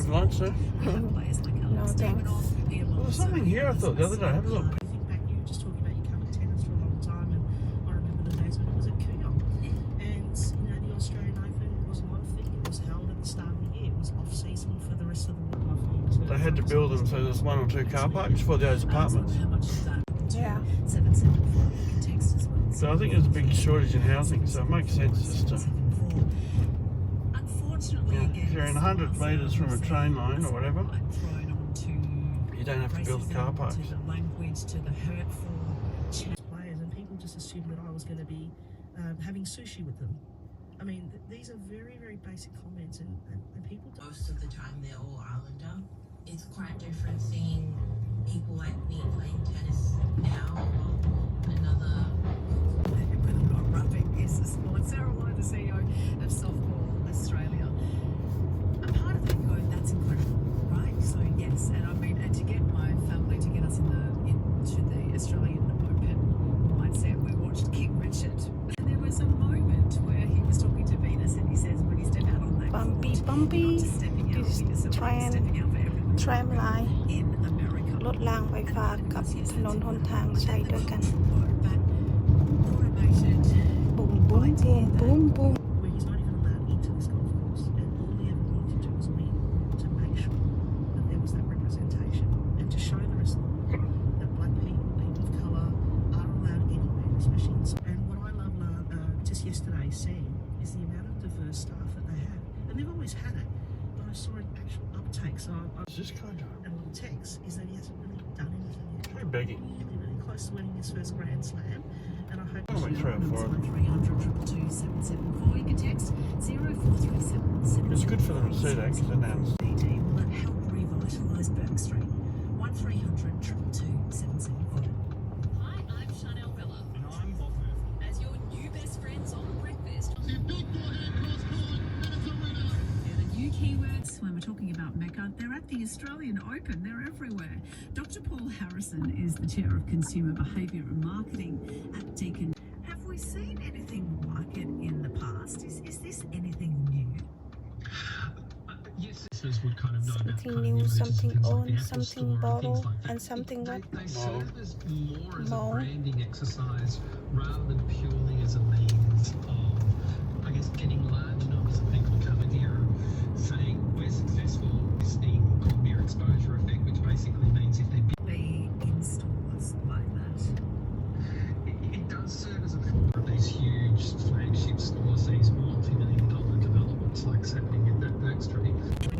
have lunch there? No thanks. Well, there's something here I thought the other day. Have a look. I think back, you were just talking about you covered tennis for a long time, and I remember the days when it was at Kooyong. And, you know, the Australian Open was not a thing. It was held at the start of the year. It was off-season for the rest of the world. They had to build them so there's 1 or 2 car parks for those apartments. Yeah. 774. You can text as well. So I think there's a big shortage in housing, so it makes sense just to... Unfortunately, If you're in 100 metres from a train line or whatever, you don't have to build car parks. To the language, to the hurtful players, and people just assumed that I was going to be having sushi with them. I mean, these are very, very basic comments, and people don't. Most of the time they're all Islander. It's quite different seeing people like me playing tennis now or another. Whether or not roughing is a sport. Sarah Lowe, the CEO of Softball Australia. A part of it going, that's incredible, right? So yes, and I mean, and to get my family to get us into the Australian Open mindset, we watched King Richard. And there was a moment where he was talking to Venus, and he says, when you step out on that Bumpy, you're not just stepping out for yourself, you're stepping out for everyone. tram line In America. รถรางไฟฟ้ากับถนนหนทางใช้ด้วยกัน บุ้มบุ้มบุ้มบุ้มบุ้ม Where he's not even allowed into this golf course, and all he ever wanted to do was win, to make sure that there was that representation, and to show the rest of the world that black people, people of colour, are allowed anywhere, especially in. And what I love just yesterday seeing is the amount of diverse staff that they have, and they've always had it, but I saw an actual uptake. So Is this guy doing? and a little text is that he hasn't really done anything yet. Very begging. Really, really close to winning his first Grand Slam, and I hope. Why don't we try it for him? 300 222 774. You can text 0437. It's good for them to see that because then they'll... Will it help revitalise Burke Street? 1300 222 774. Hi, I'm Chanel Villa. And I'm Bob Murphy. As your new best friends on breakfast. The new keywords when we're talking about Mecca, they're at the Australian Open. They're everywhere. Dr. Paul Harrison is the Chair of Consumer Behaviour and Marketing at Deakin. Have we seen anything like it in the past? Is this anything new? Yes, listeners would kind of know about Something kind of new, the something emergency things like on, the Apple something Store and bottle, things like that. and something what? They serve as more as a Mole. branding exercise rather than purely as a means of, I guess, getting large